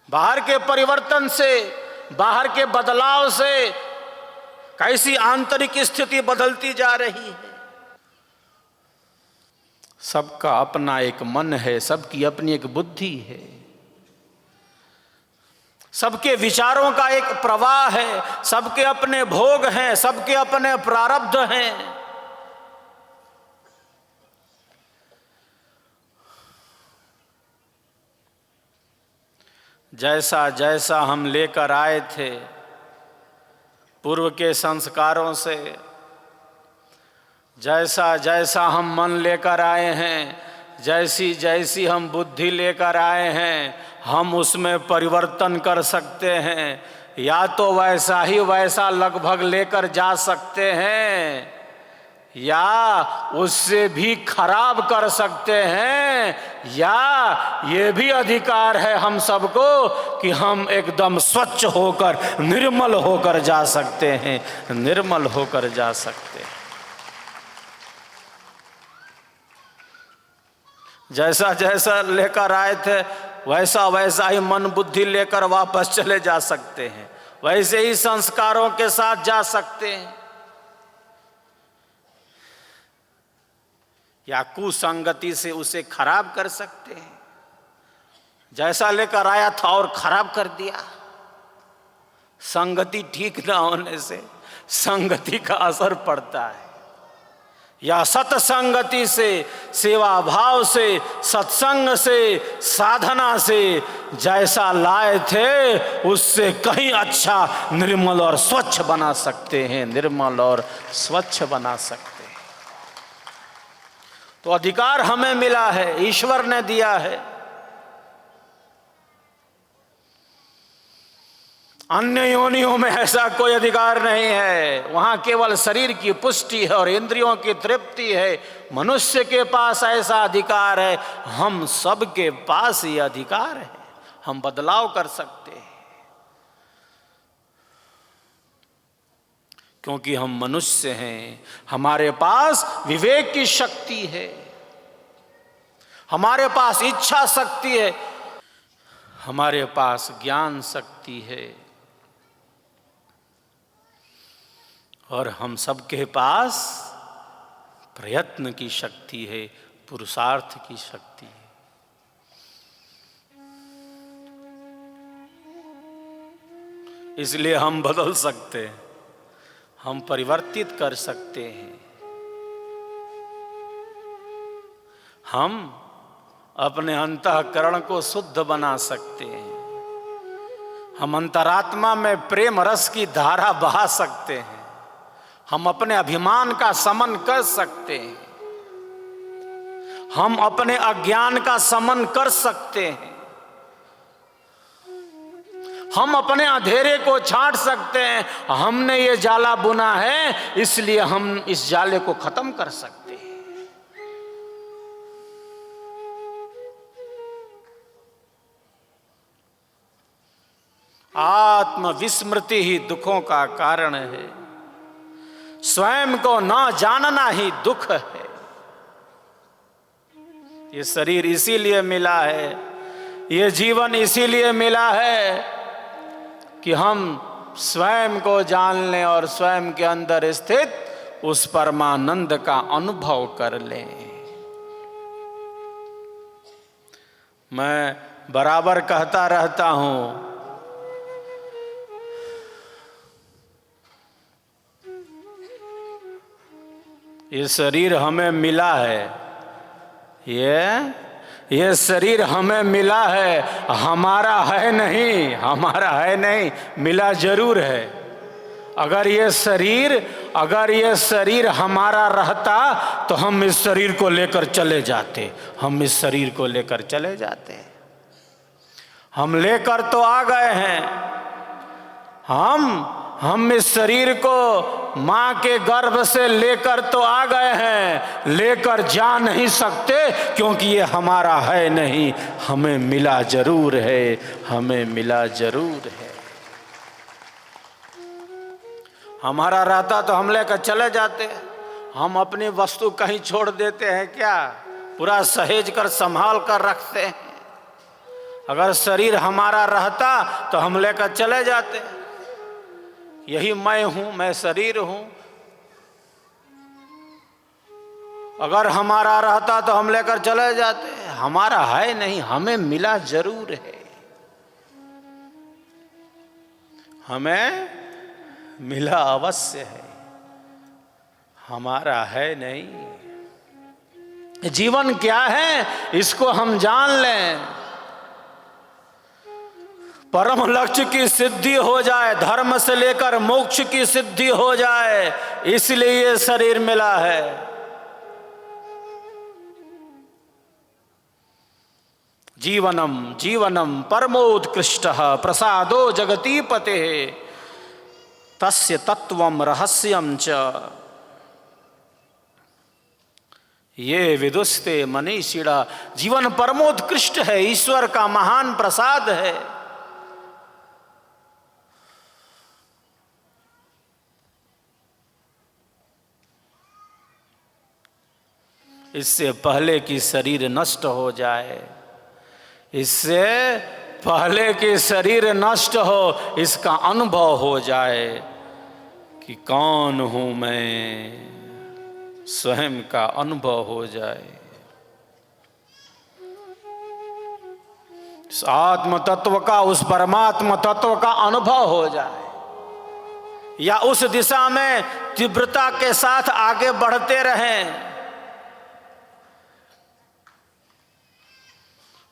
बाहर के परिवर्तन से, बाहर के बदलाव से कैसी आंतरिक स्थिति बदलती जा रही है। सबका अपना एक मन है, सबकी अपनी एक बुद्धि है, सबके विचारों का एक प्रवाह है, सबके अपने भोग हैं, सबके अपने प्रारब्ध हैं। जैसा जैसा हम लेकर आए थे पूर्व के संस्कारों से, जैसा जैसा हम मन लेकर आए हैं, जैसी जैसी हम बुद्धि लेकर आए हैं, हम उसमें परिवर्तन कर सकते हैं। या तो वैसा ही वैसा लगभग लेकर जा सकते हैं, या उससे भी खराब कर सकते हैं, या ये भी अधिकार है हम सबको कि हम एकदम स्वच्छ होकर, निर्मल होकर जा सकते हैं, निर्मल होकर जा सकते हैं। जैसा जैसा लेकर आए थे वैसा वैसा ही मन बुद्धि लेकर वापस चले जा सकते हैं, वैसे ही संस्कारों के साथ जा सकते हैं, या कुसंगति से उसे खराब कर सकते हैं। जैसा लेकर आया था और खराब कर दिया। संगति ठीक ना होने से संगति का असर पड़ता है। या सत्संगति से, सेवा भाव से, सत्संग से, साधना से जैसा लाए थे उससे कहीं अच्छा निर्मल और स्वच्छ बना सकते हैं, निर्मल और स्वच्छ बना सकते हैं। तो अधिकार हमें मिला है, ईश्वर ने दिया है। अन्य योनियों में ऐसा कोई अधिकार नहीं है, वहां केवल शरीर की पुष्टि है और इंद्रियों की तृप्ति है। मनुष्य के पास ऐसा अधिकार है, हम सबके पास ये अधिकार है, हम बदलाव कर सकते हैं, क्योंकि हम मनुष्य हैं। हमारे पास विवेक की शक्ति है, हमारे पास इच्छा शक्ति है, हमारे पास ज्ञान शक्ति है, और हम सबके पास प्रयत्न की शक्ति है, पुरुषार्थ की शक्ति है। इसलिए हम बदल सकते हैं, हम परिवर्तित कर सकते हैं, हम अपने अंतःकरण को शुद्ध बना सकते हैं, हम अंतरात्मा में प्रेम रस की धारा बहा सकते हैं, हम अपने अभिमान का समन कर सकते हैं, हम अपने अज्ञान का समन कर सकते हैं, हम अपने अंधेरे को छांट सकते हैं। हमने ये जाला बुना है इसलिए हम इस जाले को खत्म कर सकते हैं। आत्मविस्मृति ही दुखों का कारण है, स्वयं को न जानना ही दुख है। ये शरीर इसीलिए मिला है, ये जीवन इसीलिए मिला है कि हम स्वयं को जान लें और स्वयं के अंदर स्थित उस परमानंद का अनुभव कर लें। मैं बराबर कहता रहता हूं, ये शरीर हमें मिला है, ये शरीर हमें मिला है, हमारा है नहीं, हमारा है नहीं, मिला जरूर है। अगर ये शरीर हमारा रहता तो हम इस शरीर को लेकर चले जाते, हम इस शरीर को लेकर चले जाते। हम लेकर तो आ गए हैं, हम इस शरीर को मां के गर्भ से लेकर तो आ गए हैं, लेकर जा नहीं सकते क्योंकि ये हमारा है नहीं, हमें मिला जरूर है, हमें मिला जरूर है। हमारा रहता तो हम लेकर चले जाते। हम अपनी वस्तु कहीं छोड़ देते हैं क्या? पूरा सहेज कर संभाल कर रखते हैं। अगर शरीर हमारा रहता तो हम लेकर चले जाते, यही मैं हूं, मैं शरीर हूं। अगर हमारा रहता तो हम लेकर चले जाते, हमारा है नहीं, हमें मिला जरूर है, हमें मिला अवश्य है, हमारा है नहीं। जीवन क्या है इसको हम जान लें, परम लक्ष्य की सिद्धि हो जाए, धर्म से लेकर मोक्ष की सिद्धि हो जाए, इसलिए ये शरीर मिला है। जीवनम जीवनम परमोत्कृष्टः प्रसादो जगतीपते तस्य तत्वम रहस्यम च ये विदुस्ते मनीषिणा। जीवन परमोत्कृष्ट है, ईश्वर का महान प्रसाद है। इससे पहले कि शरीर नष्ट हो जाए, इससे पहले कि शरीर नष्ट हो, इसका अनुभव हो जाए कि कौन हूं मैं, स्वयं का अनुभव हो जाए। उस आत्म तत्व का, उस परमात्मा तत्व का अनुभव हो जाए, या उस दिशा में तीव्रता के साथ आगे बढ़ते रहें।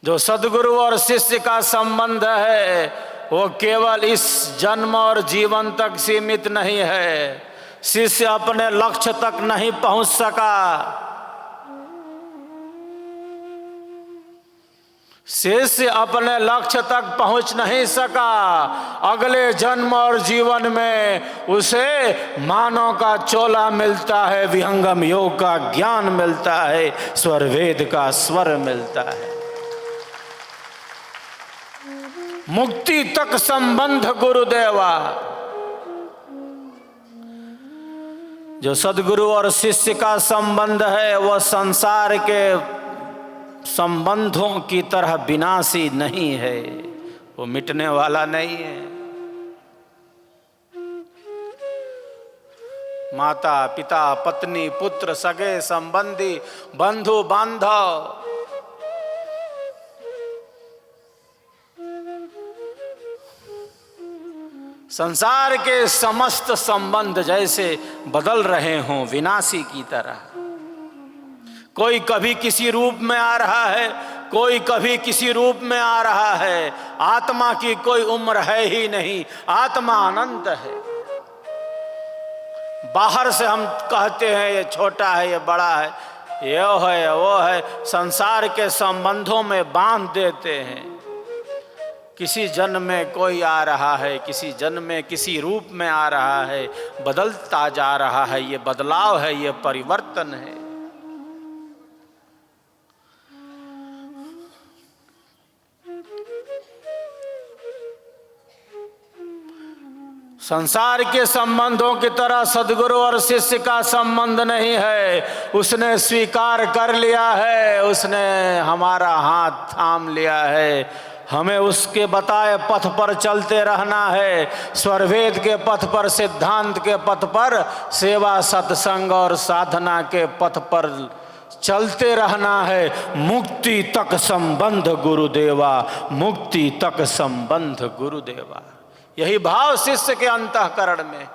जो सद्गुरु और शिष्य का संबंध है वो केवल इस जन्म और जीवन तक सीमित नहीं है। शिष्य अपने लक्ष्य तक नहीं पहुंच सका, शिष्य अपने लक्ष्य तक पहुंच नहीं सका, अगले जन्म और जीवन में उसे मानव का चोला मिलता है, विहंगम योग का ज्ञान मिलता है, स्वर वेद का स्वर मिलता है। मुक्ति तक संबंध गुरुदेवा। जो सद्गुरु और शिष्य का संबंध है वह संसार के संबंधों की तरह विनाशी नहीं है, वो मिटने वाला नहीं है। माता पिता पत्नी पुत्र सगे संबंधी बंधु बांधव, संसार के समस्त संबंध जैसे बदल रहे हों विनाशी की तरह। कोई कभी किसी रूप में आ रहा है, कोई कभी किसी रूप में आ रहा है। आत्मा की कोई उम्र है ही नहीं, आत्मा अनंत है। बाहर से हम कहते हैं ये छोटा है, ये बड़ा है, ये है वो है, संसार के संबंधों में बांध देते हैं। किसी जन्म में कोई आ रहा है, किसी जन्म में किसी रूप में आ रहा है, बदलता जा रहा है। ये बदलाव है, ये परिवर्तन है। संसार के संबंधों की तरह सद्गुरु और शिष्य का संबंध नहीं है। उसने स्वीकार कर लिया है, उसने हमारा हाथ थाम लिया है। हमें उसके बताए पथ पर चलते रहना है, स्वरवेद के पथ पर, सिद्धांत के पथ पर, सेवा सत्संग और साधना के पथ पर चलते रहना है। मुक्ति तक संबंध गुरुदेवा, मुक्ति तक संबंध गुरुदेवा। यही भाव शिष्य के अंतःकरण में।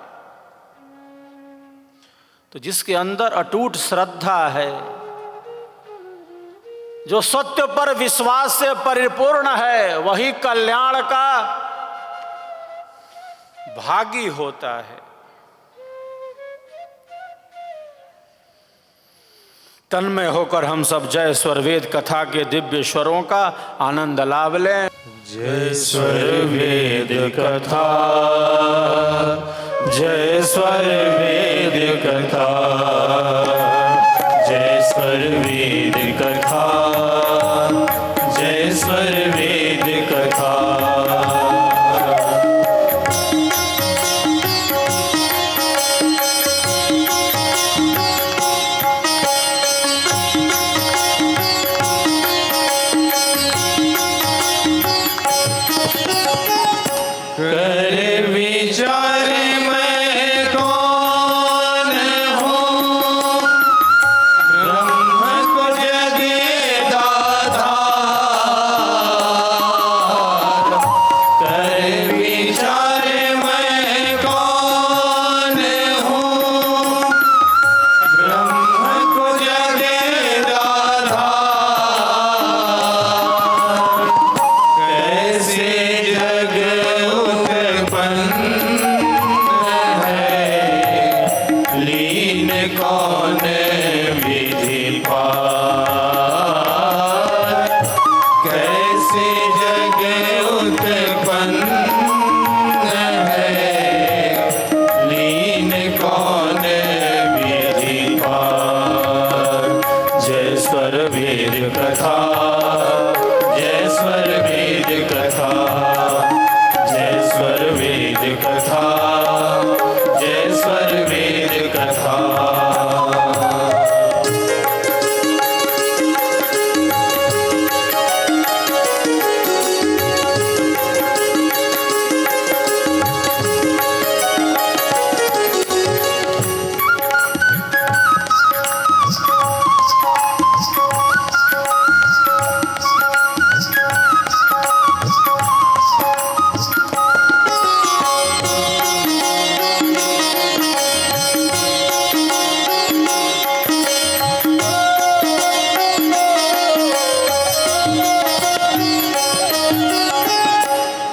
तो जिसके अंदर अटूट श्रद्धा है, जो सत्य पर विश्वास से परिपूर्ण है, वही कल्याण का भागी होता है। तन्मय होकर हम सब जय स्वर वेद कथा के दिव्य स्वरों का आनंद लाभ लें। जय स्वर वेद कथा, जय स्वर वेद कथा, जय स्वर वेद कथा, जय स्वर वेद कथा।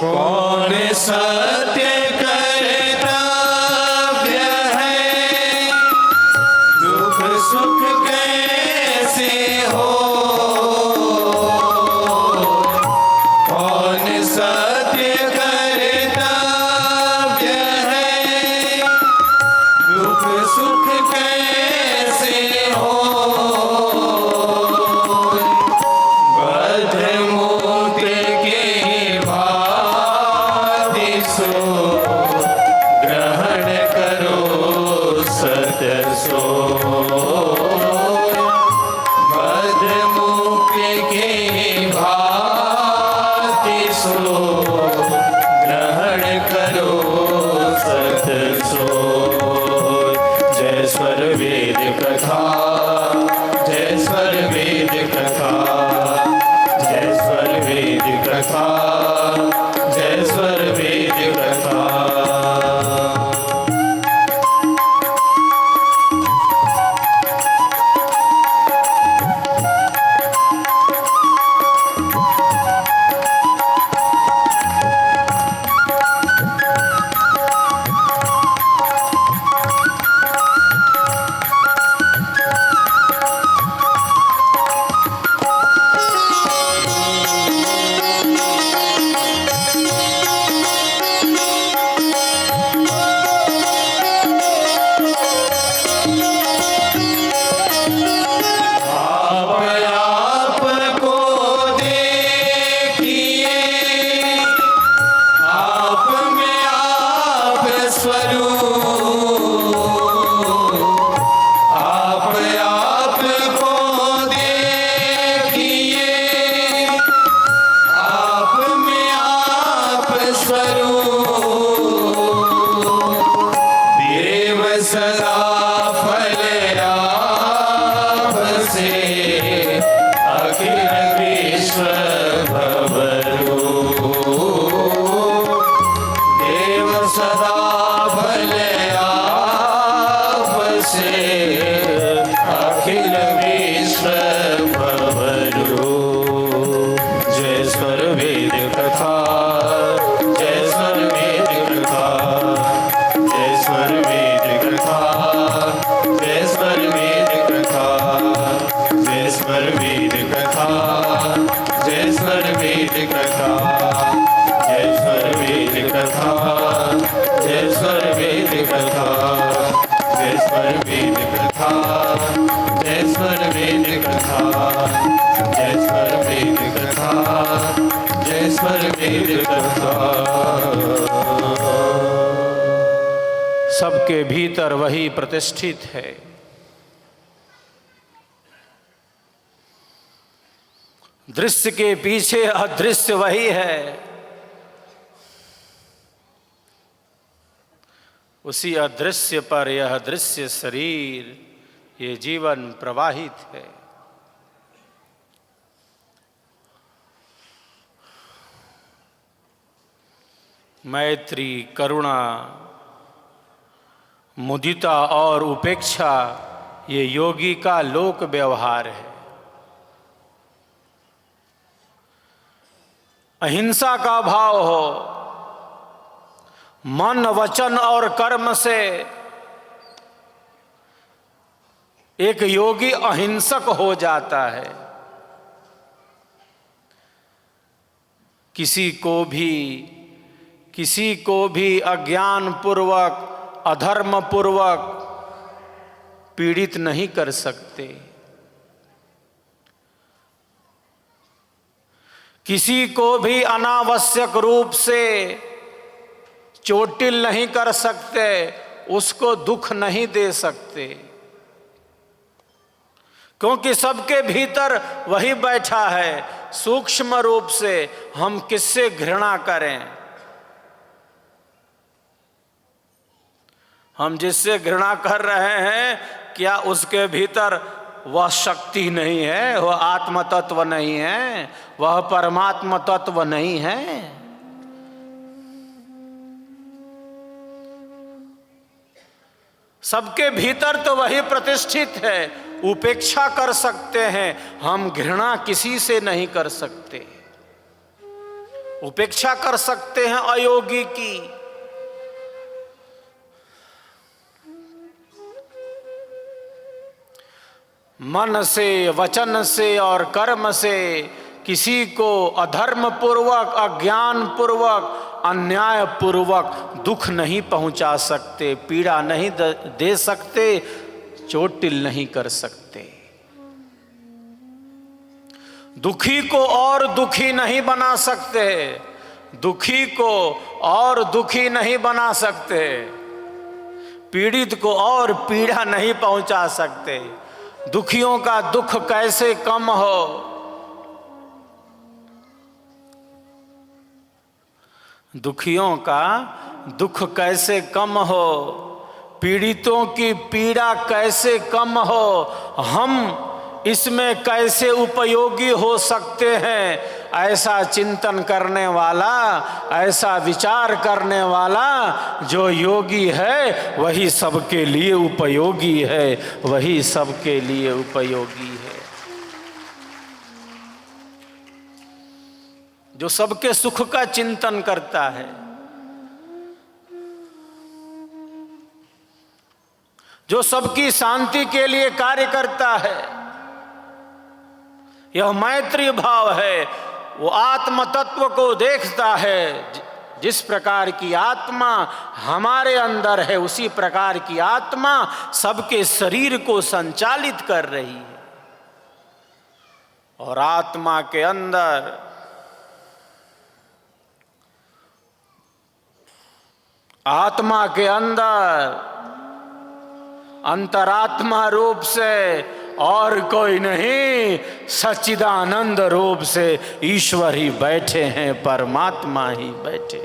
कौन सत्य कर्तव्य है, दुख सुख कैसे हो। कौन सत्य कर्तव्य है, दुख सुख कैसे हो। बद्धमूत्र के भांति सो, ग्रहण करो सत्य सो। बद्धमूत्र के भांति सो, ग्रहण करो सत्य सो। जय स्वर वेद कथा, जय स्वर वेद कथा, जय स्वर वेद कथा, जय स्वर वेद कथा। सबके भीतर वही प्रतिष्ठित है। दृश्य के पीछे अदृश्य वही है। उसी अदृश्य पर यह दृश्य शरीर, ये जीवन प्रवाहित है। मैत्री, करुणा, मुदिता और उपेक्षा, ये योगी का लोक व्यवहार है। अहिंसा का भाव हो, मन, वचन और कर्म से एक योगी अहिंसक हो जाता है। किसी को भी अज्ञान पूर्वक, अधर्म पूर्वक पीड़ित नहीं कर सकते। किसी को भी अनावश्यक रूप से चोटिल नहीं कर सकते, उसको दुख नहीं दे सकते, क्योंकि सबके भीतर वही बैठा है। सूक्ष्म रूप से हम किससे घृणा करें? हम जिससे घृणा कर रहे हैं, क्या उसके भीतर वह शक्ति नहीं है, वह आत्म तत्व नहीं है, वह परमात्मा तत्व नहीं है? सबके भीतर तो वही प्रतिष्ठित है। उपेक्षा कर सकते हैं, हम घृणा किसी से नहीं कर सकते। उपेक्षा कर सकते हैं अयोगी की। मन से, वचन से और कर्म से किसी को अधर्म पूर्वक, अज्ञान पूर्वक, अन्याय पूर्वक दुख नहीं पहुंचा सकते, पीड़ा नहीं दे सकते, चोटिल नहीं कर सकते। दुखी को और दुखी नहीं बना सकते, दुखी को और दुखी नहीं बना सकते, पीड़ित को और पीड़ा नहीं पहुंचा सकते। दुखियों का दुख कैसे कम हो, दुखियों का दुख कैसे कम हो, पीड़ितों की पीड़ा कैसे कम हो, हम इसमें कैसे उपयोगी हो सकते हैं, ऐसा चिंतन करने वाला, ऐसा विचार करने वाला जो योगी है वही सबके लिए उपयोगी है, वही सबके लिए उपयोगी है। जो सबके सुख का चिंतन करता है, जो सबकी शांति के लिए कार्य करता है, यह मैत्री भाव है। वो आत्म तत्व को देखता है, जिस प्रकार की आत्मा हमारे अंदर है उसी प्रकार की आत्मा सबके शरीर को संचालित कर रही है। और आत्मा के अंदर अंतरात्मा रूप से और कोई नहीं, सच्चिदानंद रूप से ईश्वर ही बैठे हैं, परमात्मा ही बैठे।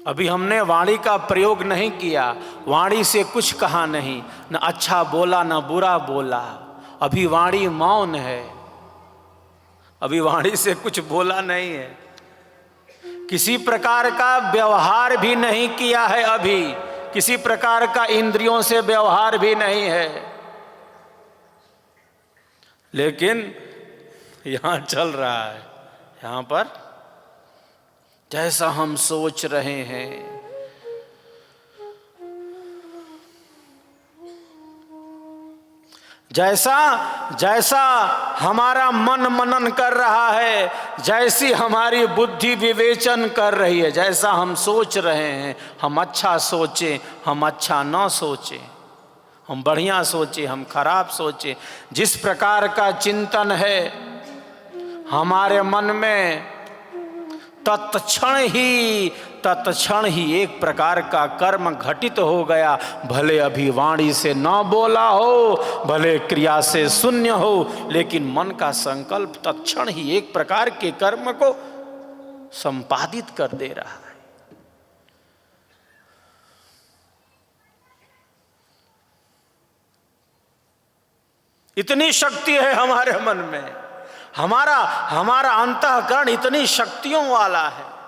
अभी हमने वाणी का प्रयोग नहीं किया, वाणी से कुछ कहा नहीं, न अच्छा बोला न बुरा बोला। अभी वाणी मौन है, अभी वाणी से कुछ बोला नहीं है, किसी प्रकार का व्यवहार भी नहीं किया है, अभी किसी प्रकार का इंद्रियों से व्यवहार भी नहीं है। लेकिन यहां चल रहा है, यहां पर जैसा हम सोच रहे हैं, जैसा हमारा मन मनन कर रहा है, जैसी हमारी बुद्धि विवेचन कर रही है, जैसा हम सोच रहे हैं, हम अच्छा सोचें, हम अच्छा न सोचें, हम बढ़िया सोचें, हम खराब सोचें, जिस प्रकार का चिंतन है हमारे मन में, तत्क्षण ही एक प्रकार का कर्म घटित हो गया। भले अभी वाणी से न बोला हो, भले क्रिया से शून्य हो, लेकिन मन का संकल्प तत्क्षण ही एक प्रकार के कर्म को संपादित कर दे रहा है। इतनी शक्ति है हमारे मन में, हमारा अंतःकरण इतनी शक्तियों वाला है।